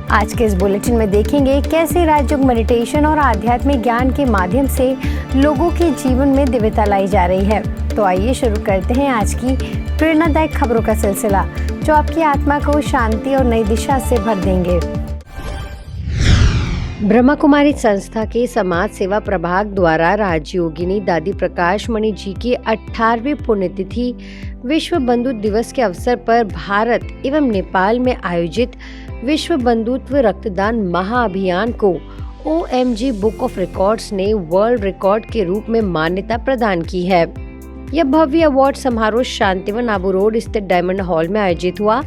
आज के इस बुलेटिन में देखेंगे कैसे राजयोग मेडिटेशन और आध्यात्मिक ज्ञान के माध्यम से लोगों के जीवन में दिव्यता लाई जा रही है। तो आइए शुरू करते हैं आज की प्रेरणादायक खबरों का सिलसिला, जो आपकी आत्मा को शांति और नई दिशा से भर देंगे। ब्रह्मा कुमारी संस्था के समाज सेवा प्रभाग द्वारा राजयोगिनी दादी प्रकाश मणि जी की 18वीं पुण्यतिथि विश्व बंधुत्व दिवस के अवसर पर भारत एवं नेपाल में आयोजित विश्व बंधुत्व रक्तदान महाअभियान को OMG बुक ऑफ रिकॉर्ड्स ने वर्ल्ड रिकॉर्ड के रूप में मान्यता प्रदान की है। यह भव्य अवार्ड समारोह शांतिवन आबू रोड स्थित डायमंड हॉल में आयोजित हुआ,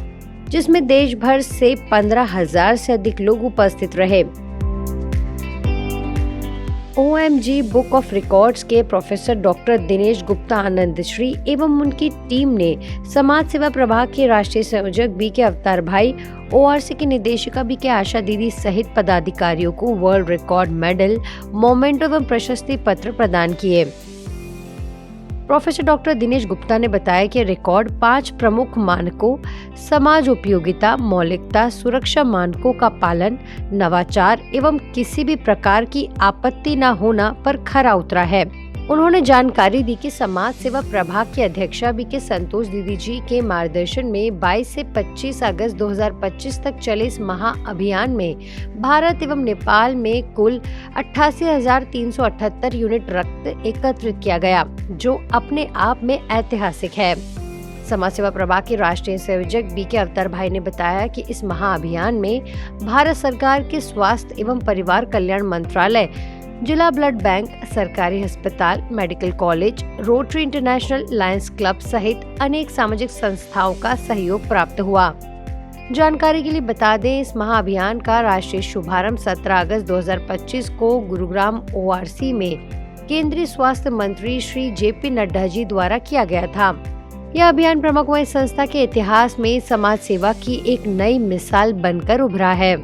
जिसमें देश भर से 15,000 से अधिक लोग उपस्थित रहे। OMG बुक ऑफ रिकॉर्ड्स के प्रोफेसर डॉक्टर दिनेश गुप्ता आनंदश्री एवं उनकी टीम ने समाज सेवा प्रभाग के राष्ट्रीय संयोजक BK अवतार भाई, ORC की निदेशिका BK आशा दीदी सहित पदाधिकारियों को वर्ल्ड रिकॉर्ड मेडल, मोमेंटो एवं प्रशस्ति पत्र प्रदान किए। प्रोफेसर डॉक्टर दिनेश गुप्ता ने बताया कि रिकॉर्ड 5 प्रमुख मानकों समाज उपयोगिता, मौलिकता, सुरक्षा मानकों का पालन, नवाचार एवं किसी भी प्रकार की आपत्ति न होना पर खरा उतरा है। उन्होंने जानकारी दी कि समाज सेवा प्रभाग की अध्यक्षा BK संतोष दीदी जी के मार्गदर्शन में 22 से 25 अगस्त 2025 तक चले इस महाअभियान में भारत एवं नेपाल में कुल 88,378 यूनिट रक्त एकत्रित किया गया, जो अपने आप में ऐतिहासिक है। समाज सेवा प्रभाग के राष्ट्रीय संयोजक BK अवतार भाई ने बताया कि इस महाअभियान में भारत सरकार के स्वास्थ्य एवं परिवार कल्याण मंत्रालय, जिला ब्लड बैंक, सरकारी अस्पताल, medical college, rotary international Lions club सहित अनेक सामाजिक संस्थाओं का सहयोग प्राप्त हुआ। जानकारी के लिए बता दें, इस महाअभियान का राष्ट्रीय शुभारंभ 17 अगस्त 2025 को गुरुग्राम ORC में केंद्रीय स्वास्थ्य मंत्री श्री JP नड्डा जी द्वारा किया गया था। यह अभियान ब्रह्मा कुमारी संस्था के इतिहास में समाज सेवा की एक नई मिसाल बनकर उभरा है।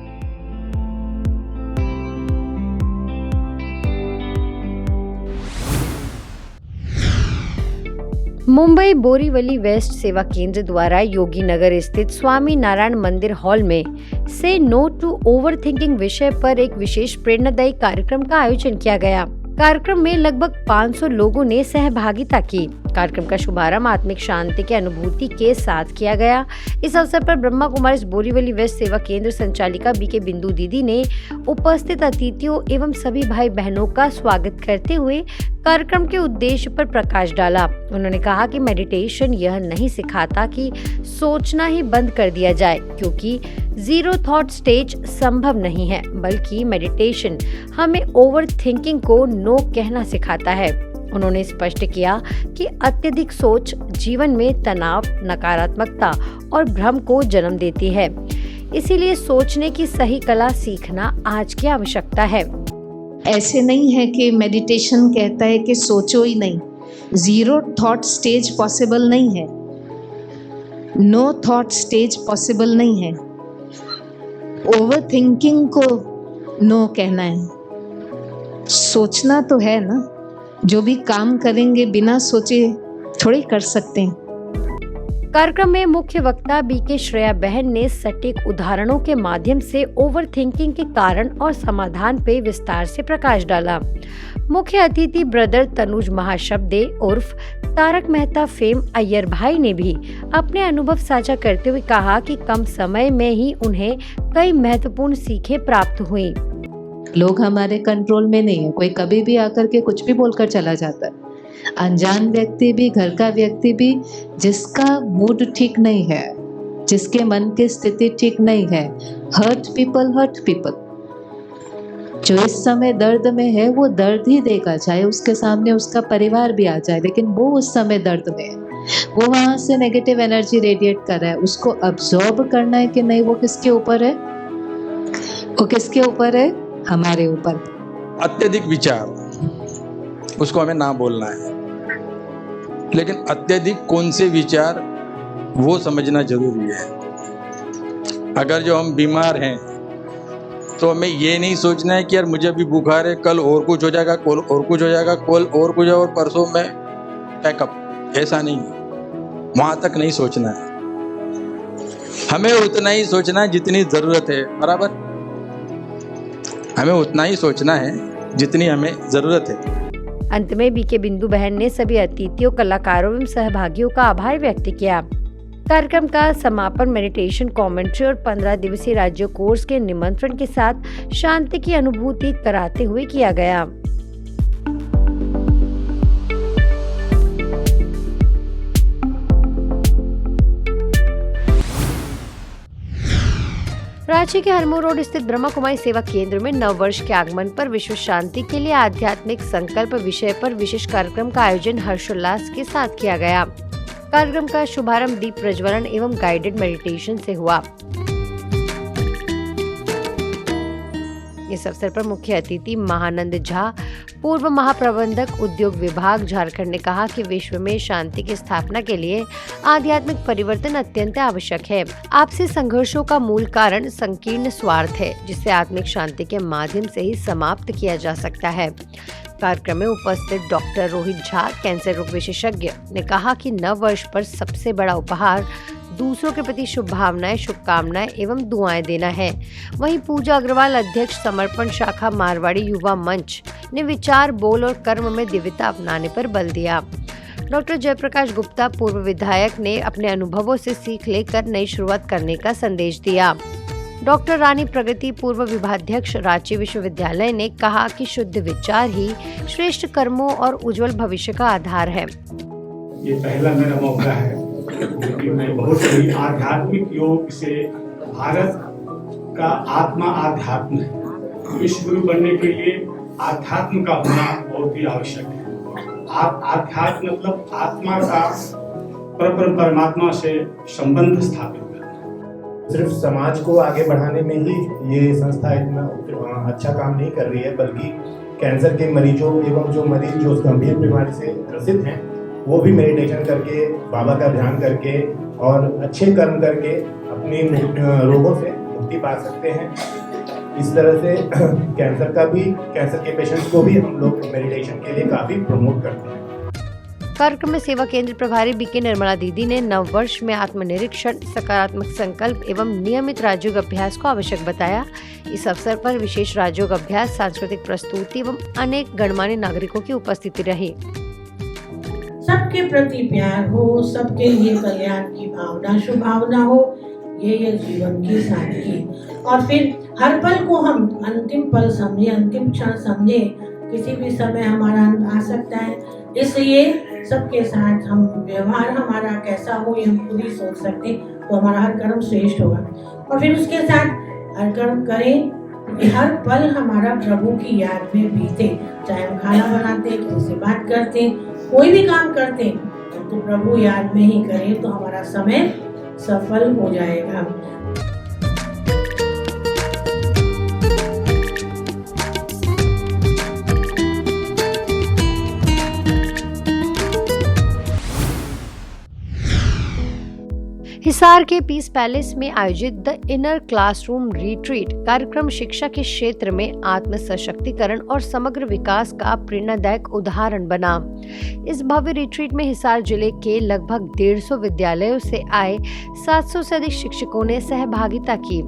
मुंबई बोरीवली वेस्ट सेवा केंद्र द्वारा योगी नगर स्थित स्वामी नारायण मंदिर हॉल में से नो टू ओवर थिंकिंग विषय पर एक विशेष प्रेरणादायी कार्यक्रम का आयोजन किया गया। कार्यक्रम में लगभग 500 लोगों ने सहभागिता की। कार्यक्रम का शुभारंभ आत्मिक शांति की अनुभूति के साथ किया गया। इस अवसर पर ब्रह्मा कुमारी बोरीवली वेस्ट सेवा केंद्र संचालिका BK बिंदु दीदी ने उपस्थित अतिथियों एवं सभी भाई बहनों का स्वागत करते हुए कार्यक्रम के उद्देश्य पर प्रकाश डाला। उन्होंने कहा कि मेडिटेशन यह नहीं सिखाता कि सोचना ही बंद कर दिया जाए, क्योंकि जीरो थॉट स्टेज संभव नहीं है, बल्कि मेडिटेशन हमें ओवर थिंकिंग को नो कहना सिखाता है। उन्होंने स्पष्ट किया कि अत्यधिक सोच जीवन में तनाव, नकारात्मकता और भ्रम को जन्म देती है। इसीलिए सोचने की सही कला सीखना आज की आवश्यकता है। ऐसे नहीं है कि मेडिटेशन कहता है कि सोचो ही नहीं, जीरो थॉट स्टेज पॉसिबल नहीं है, नो थॉट स्टेज पॉसिबल नहीं है। ओवर थिंकिंग को नो कहना है। सोचना तो है ना, जो भी काम करेंगे बिना सोचे थोड़ी कर सकते हैं। कार्यक्रम में मुख्य वक्ता BK श्रेया बहन ने सटीक उदाहरणों के माध्यम से ओवर थिंकिंग के कारण और समाधान पे विस्तार से प्रकाश डाला। मुख्य अतिथि ब्रदर तनुज महाशब्दे उर्फ तारक मेहता फेम अय्यर भाई ने भी अपने अनुभव साझा करते हुए कहा कि कम समय में ही उन्हें कई महत्वपूर्ण सीखें प्राप्त हुई। लोग हमारे कंट्रोल में नहीं है, कोई कभी भी आकर के कुछ भी बोलकर चला जाता है। अनजान व्यक्ति भी, घर का व्यक्ति भी, जिसका मूड ठीक नहीं है, जिसके मन की स्थिति ठीक नहीं है, हर्ट पीपल। जो इस समय दर्द में है वो दर्द ही देगा, चाहे उसके सामने उसका परिवार भी आ जाए, लेकिन वो उस समय दर्द में है। वो वहां से नेगेटिव एनर्जी रेडिएट कर रहा है। उसको अब्सॉर्ब करना है कि नहीं, वो किसके ऊपर है? वो किसके ऊपर है? हमारे ऊपर। अत्यधिक विचार, उसको हमें ना बोलना है, लेकिन अत्यधिक कौन से विचार वो समझना जरूरी है। अगर जो हम बीमार हैं तो हमें ये नहीं सोचना है कि यार मुझे अभी बुखार है, कल और कुछ हो जाएगा, कल और कुछ हो जाएगा, कल और कुछ और परसों में पैकअप। ऐसा नहीं है, वहां तक नहीं सोचना है। हमें उतना ही सोचना है जितनी जरूरत है, बराबर। हमें उतना ही सोचना है जितनी हमें जरूरत है। अंत में बीके बिंदु बहन ने सभी अतिथियों, कलाकारों एवं सहभागियों का आभार व्यक्त किया। कार्यक्रम का समापन मेडिटेशन, कमेंट्री और 15 दिवसीय राज्य कोर्स के निमंत्रण के साथ शांति की अनुभूति कराते हुए किया गया। रांची के हरमोर रोड स्थित ब्रह्मा कुमारी सेवा केंद्र में नव वर्ष के आगमन पर विश्व शांति के लिए आध्यात्मिक संकल्प विषय पर विशेष कार्यक्रम का आयोजन हर्षोल्लास के साथ किया गया। कार्यक्रम का शुभारंभ दीप प्रज्वलन एवं गाइडेड मेडिटेशन से हुआ। इस अवसर पर मुख्य अतिथि महानंद झा, पूर्व महाप्रबंधक उद्योग विभाग झारखंड, ने कहा कि विश्व में शांति की स्थापना के लिए आध्यात्मिक परिवर्तन अत्यंत आवश्यक है। आपसी संघर्षों का मूल कारण संकीर्ण स्वार्थ है, जिसे आत्मिक शांति के माध्यम से ही समाप्त किया जा सकता है। कार्यक्रम में उपस्थित डॉक्टर रोहित झा, कैंसर रोग विशेषज्ञ, ने कहा कि नव वर्ष पर सबसे बड़ा उपहार दूसरों के प्रति शुभ भावनाएं, शुभकामनाएं एवं दुआएं देना है। वहीं पूजा अग्रवाल, अध्यक्ष समर्पण शाखा मारवाड़ी युवा मंच, ने विचार, बोल और कर्म में दिव्यता अपनाने पर बल दिया। डॉक्टर जयप्रकाश गुप्ता, पूर्व विधायक, ने अपने अनुभवों से सीख लेकर नई शुरुआत करने का संदेश दिया। डॉक्टर रानी प्रगति, पूर्व विभागाध्यक्ष, रांची विश्वविद्यालय, ने कहा कि शुद्ध विचार ही श्रेष्ठ कर्मों और उज्जवल भविष्य का आधार है। ये पहला मेरा मौका है कि मैं बहुत ही आध्यात्मिक योग से, भारत का आत्मा अध्यात्म है, विश्व गुरु बनने के लिए आध्यात्म का होना बहुत ही आवश्यक है। आध्यात्म मतलब आत्मा का परमात्मा से संबंध स्थापित करना। सिर्फ समाज को आगे बढ़ाने में ही ये संस्था इतना अच्छा काम नहीं कर रही है, बल्कि कैंसर के मरीजों एवं जो मरीज जो गंभीर बीमारी से ग्रसित हैं, वो भी मेडिटेशन करके, बाबा का ध्यान करके और अच्छे कर्म करके अपनी रोगों से मुक्ति पा सकते हैं। इस तरह से कैंसर के पेशेंट्स को भी हम लोग मेडिटेशन के लिए काफी प्रमोट करते हैं। कार्यक्रम में सेवा केंद्र प्रभारी बीके निर्मला दीदी ने नव वर्ष में आत्मनिरीक्षण, सकारात्मक संकल्प एवं नियमित राजयोग अभ्यास को आवश्यक बताया। इस अवसर पर विशेष राजयोग अभ्यास, सांस्कृतिक प्रस्तुति एवं अनेक गणमान्य नागरिकों की उपस्थिति रही। सबके प्रति प्यार हो, सबके लिए कल्याण की भावना, शुभ भावना हो, ये जीवन की सादगी। और फिर हर पल को हम अंतिम पल समझे, अंतिम क्षण समझे, किसी भी समय हमारा अंत आ सकता है, इसलिए सबके साथ हम व्यवहार हमारा कैसा हो ये हम खुद ही सोच सकते, तो हमारा हर कर्म श्रेष्ठ होगा। और फिर उसके साथ हर कर्म करें, हर पल हमारा प्रभु की याद में बीते, चाहे हम खाना बनाते, किसी से बात करते, कोई भी काम करते, तो प्रभु याद में ही करें, तो हमारा समय सफल हो जाएगा। हिसार के पीस पैलेस में आयोजित द इनर क्लासरूम रिट्रीट कार्यक्रम शिक्षा के क्षेत्र में आत्म सशक्तिकरण और समग्र विकास का प्रेरणादायक उदाहरण बना। इस भव्य रिट्रीट में हिसार जिले के लगभग 150 विद्यालयों से आए 700 से अधिक शिक्षकों ने सहभागिता की।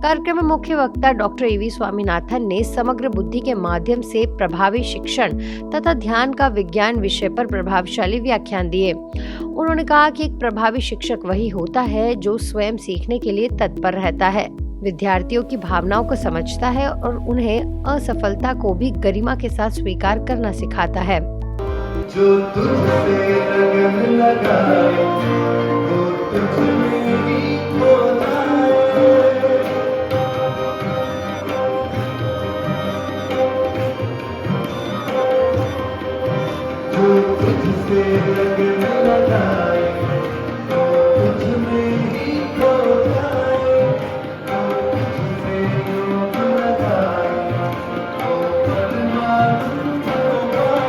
कार्यक्रम में मुख्य वक्ता डॉक्टर ए.वी. स्वामीनाथन ने समग्र बुद्धि के माध्यम से प्रभावी शिक्षण तथा ध्यान का विज्ञान विषय पर प्रभावशाली व्याख्यान दिए। उन्होंने कहा कि एक प्रभावी शिक्षक वही होता है जो स्वयं सीखने के लिए तत्पर रहता है, विद्यार्थियों की भावनाओं को समझता है और उन्हें असफलता को भी गरिमा के साथ स्वीकार करना सिखाता है। जो तुझसे लगन लगाए, वो तुझ में ही खोना है। जो तुझसे लगन लगाए, वो तुझ में ही खोना है। तुझसे योग लगाए, वो परमात्मा पाए।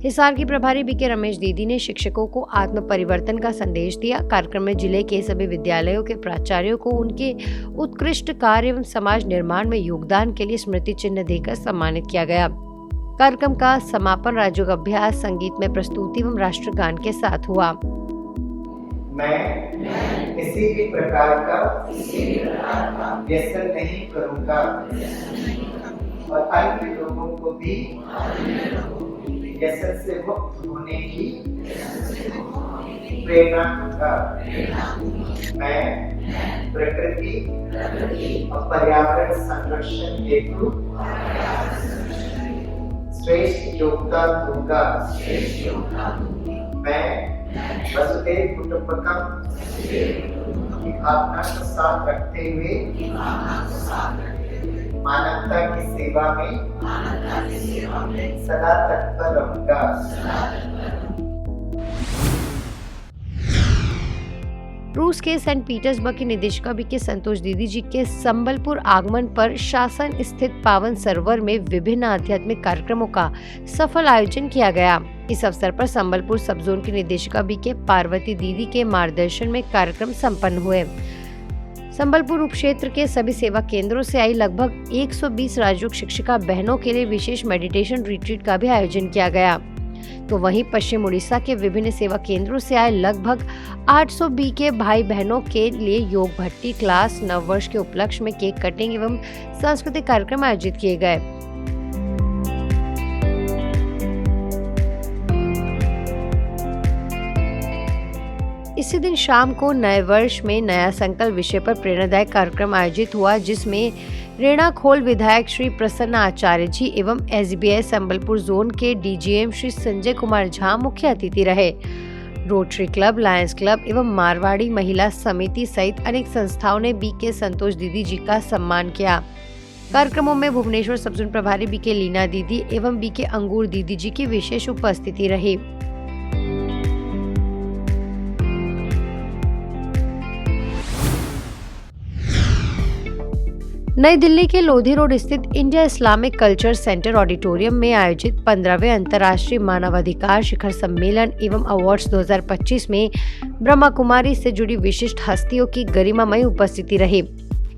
हिसार की प्रभारी बीके रमेश दीदी ने शिक्षकों को आत्म परिवर्तन का संदेश दिया। कार्यक्रम में जिले के सभी विद्यालयों के प्राचार्यों को उनके उत्कृष्ट कार्य एवं समाज निर्माण में योगदान के लिए स्मृति चिन्ह देकर सम्मानित किया गया। कार्यक्रम का समापन राजयोगाभ्यास, संगीत में प्रस्तुति एवं राष्ट्रगान के साथ हुआ। मैं किसी भी प्रकार का व्यसन नहीं करूंगा और अन्य लोगों को भी व्यसन से मुक्त होने की प्रेरणा दूंगा। मैं प्रकृति और पर्यावरण संरक्षण हेतु श्रेष्ठ योगदान दूंगा। मैं वसुधैव कुटुंबकम की भावना को साथ रखते हुए मानवता की सेवा में सदा तत्पर रहूंगा। रूस के सेंट पीटर्सबर्ग की निदेशिका बीके संतोष दीदी जी के संबलपुर आगमन पर शासन स्थित पावन सरोवर में विभिन्न आध्यात्मिक कार्यक्रमों का सफल आयोजन किया गया। इस अवसर पर संबलपुर सब जोन की निदेशिका बीके पार्वती दीदी के मार्गदर्शन में कार्यक्रम संपन्न हुए। संबलपुर उप क्षेत्र के सभी सेवा केंद्रों से आई लगभग 120 राजयोग शिक्षिका बहनों के लिए विशेष मेडिटेशन रिट्रीट का भी आयोजन किया गया। तो वहीं पश्चिम उड़ीसा के विभिन्न सेवा केंद्रों से आए लगभग 800 बीके भाई बहनों के लिए योग भट्टी क्लास, नववर्ष के उपलक्ष्य में केक कटिंग एवं सांस्कृतिक कार्यक्रम आयोजित किए गए। इसी दिन शाम को नए वर्ष में नया संकल्प विषय पर प्रेरणादायक कार्यक्रम आयोजित हुआ, जिसमें रेणाखोल विधायक श्री प्रसन्न आचार्य जी एवं SBI संबलपुर जोन के DGM श्री संजय कुमार झा मुख्य अतिथि रहे। रोटरी क्लब, लायंस क्लब एवं मारवाड़ी महिला समिति सहित अनेक संस्थाओं ने बीके संतोष दीदी जी का सम्मान किया। कार्यक्रमों में भुवनेश्वर सब जोन प्रभारी बीके लीना दीदी एवं बीके अंगूर दीदी जी की विशेष उपस्थिति रही। नई दिल्ली के लोधी रोड स्थित India Islamic culture centre auditorium में आयोजित 15वें अंतर्राष्ट्रीय मानवाधिकार शिखर सम्मेलन एवं अवार्ड्स 2025 में ब्रह्मा कुमारी से जुड़ी विशिष्ट हस्तियों की गरिमामय उपस्थिति रही।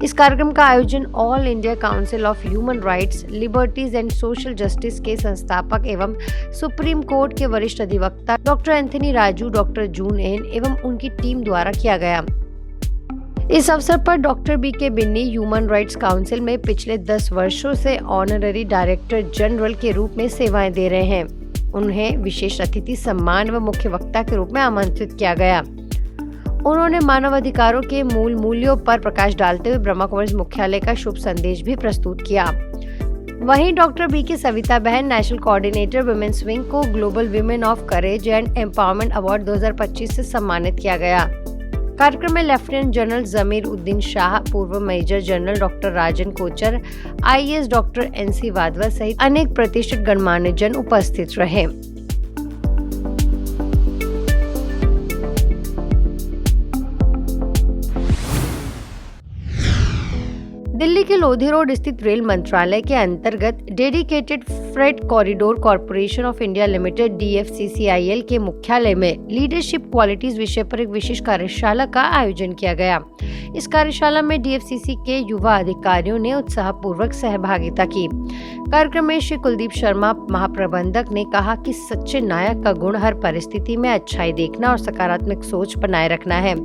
इस कार्यक्रम का आयोजन All India Council of Human Rights, Liberties and Social Justice के संस्थापक एवं सुप्रीम कोर्ट के वरिष्ठ अधिवक्ता डॉक्टर एंथनी राजू, डॉक्टर जून एन एवं उनकी टीम द्वारा किया गया। इस अवसर पर doctor B K Binny human rights council में पिछले 10 वर्षों से ऑनररी डायरेक्टर जनरल के रूप में सेवाएं दे रहे हैं। उन्हें विशेष अतिथि सम्मान व मुख्य वक्ता के रूप में आमंत्रित किया गया। उन्होंने मानवाधिकारों के मूल मूल्यों पर प्रकाश डालते हुए ब्रह्मा कुमारीज मुख्यालय का शुभ संदेश भी प्रस्तुत किया। वहीं डॉक्टर बीके सविता बहन, नेशनल कोऑर्डिनेटर वुमेन्स विंग को global women of courage and empowerment award 2025 से सम्मानित किया गया। कार्यक्रम में लेफ्टिनेंट जनरल जमीर उद्दीन शाह, पूर्व major general doctor Rajan Kochhar, IAS doctor NC Wadhwa सहित अनेक प्रतिष्ठित गणमान्य जन उपस्थित रहे। दिल्ली के लोधी रोड स्थित रेल मंत्रालय के अंतर्गत dedicated freight corridor corporation of India limited DFCCIL के मुख्यालय में लीडरशिप क्वालिटीज विषय पर एक विशेष कार्यशाला का आयोजन किया गया। इस कार्यशाला में DFCC के युवा अधिकारियों ने उत्साहपूर्वक सहभागिता की। कार्यक्रम में श्री कुलदीप शर्मा महाप्रबंधक ने कहा कि सच्चे नायक का गुण हर परिस्थिति में अच्छाई देखना और सकारात्मक सोच बनाए रखना है।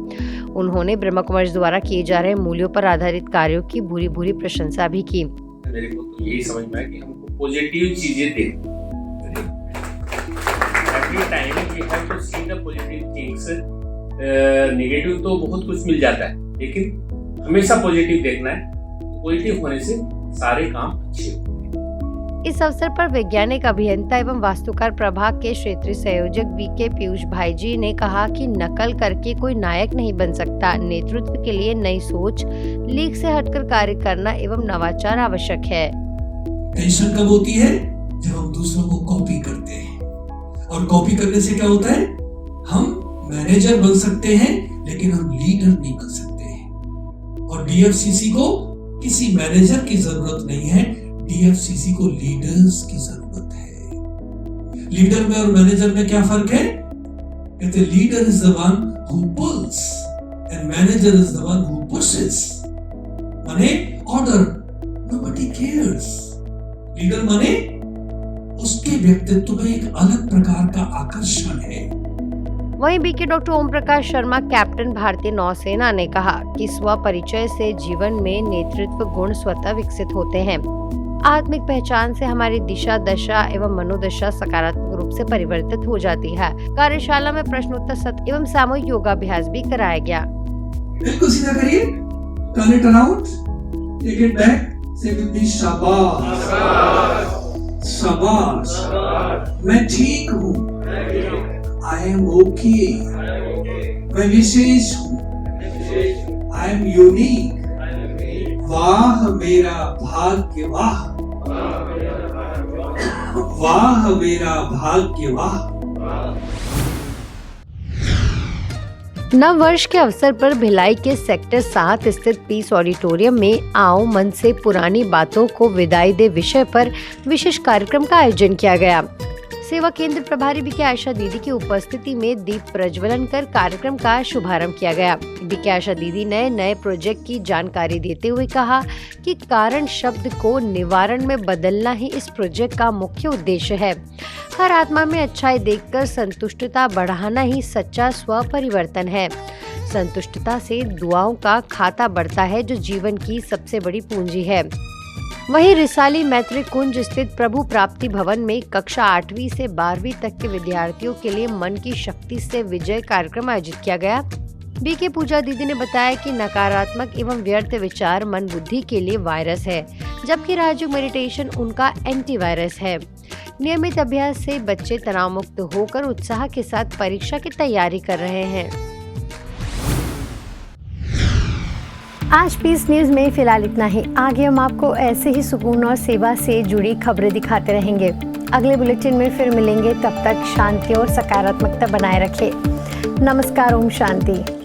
उन्होंने ब्रह्मा कुमारीज द्वारा किए जा रहे मूल्यों पर आधारित कार्यों की भूरी प्रशंसा भी की। मेरे को तो यही समझ में आया कि हमको पॉजिटिव चीजें दें। Every time we have to see the positive things. Negative तो बहुत कुछ मिल जाता है, लेकिन हमेशा पॉजिटिव देखना है। पॉजिटिव होने से सारे काम अच्छे होते हैं। इस अवसर पर वैज्ञानिक अभियंता एवं वास्तुकार प्रभाग के क्षेत्रीय संयोजक बीके पीयूष भाई जी ने कहा कि नकल करके कोई नायक नहीं बन सकता। नेतृत्व के लिए नई सोच, लीक से हटकर कार्य करना एवं नवाचार आवश्यक है। टेंशन कब होती है? जब हम दूसरों को कॉपी करते हैं, और कॉपी करने से क्या होता है? हम मैनेजर बन सकते हैं, लेकिन हम लीडर नहीं बन सकते हैं। और DFCC को किसी मैनेजर की जरूरत नहीं है, DFCC को लीडर्स की जरूरत है। लीडर में और मैनेजर में क्या फर्क है? कहते leader is the one who pulls and manager is the one who pushes. माने ऑर्डर, नोबडी केयर्स। लीडर माने उसके व्यक्तित्व में एक अलग प्रकार का आकर्षण है। वहीं BK doctor Om Prakash Sharma, captain भारतीय नौसेना, ने कहा कि स्व परिचय से जीवन में नेतृत्व गुण स्वतः विकसित होते हैं। आत्मिक पहचान से हमारी दिशा, दशा एवं मनोदशा सकारात्मक रूप से परिवर्तित हो जाती है। कार्यशाला में प्रश्नोत्तर सत्र एवं सामूहिक योगाभ्यास भी कराया गया। बिल्कुल सीधा करिए, turn it around, take it back, say with me शाबाश, शाबाश, मैं ठीक हूँ, आई एम ओके, मैं विशेष हूँ, आई एम यूनिक, वाह मेरा भाग्य, वाह वाह मेरा भाग्य, वाह। नव वर्ष के अवसर पर भिलाई के सेक्टर 7 स्थित पीस ऑडिटोरियम में आओ मन से पुरानी बातों को विदाई दे विषय पर विशेष कार्यक्रम का आयोजन किया गया। सेवा केंद्र प्रभारी बीके आशा दीदी की उपस्थिति में दीप प्रज्वलन कर कार्यक्रम का शुभारंभ किया गया। बीके आशा दीदी ने नए प्रोजेक्ट की जानकारी देते हुए कहा कि कारण शब्द को निवारण में बदलना ही इस प्रोजेक्ट का मुख्य उद्देश्य है। हर आत्मा में अच्छाई देखकर संतुष्टता बढ़ाना ही सच्चा स्व परिवर्तन है। संतुष्टता से दुआओं का खाता बढ़ता है, जो जीवन की सबसे बड़ी पूंजी है। वहीं रिसाली मैत्री कुंज स्थित प्रभु प्राप्ति भवन में कक्षा 8वीं से 12वीं तक के विद्यार्थियों के लिए मन की शक्ति से विजय कार्यक्रम आयोजित किया गया। बीके पूजा दीदी ने बताया कि नकारात्मक एवं व्यर्थ विचार मन बुद्धि के लिए वायरस है, जबकि राजयोग मेडिटेशन उनका एंटीवायरस है। नियमित अभ्यास से बच्चे तनाव मुक्त होकर उत्साह के साथ परीक्षा की तैयारी कर रहे हैं। आज पीस न्यूज में फिलहाल इतना ही। आगे हम आपको ऐसे ही सुकून और सेवा से जुड़ी खबरें दिखाते रहेंगे। अगले बुलेटिन में फिर मिलेंगे, तब तक शांति और सकारात्मकता बनाए रखें। नमस्कार, ओम शांति।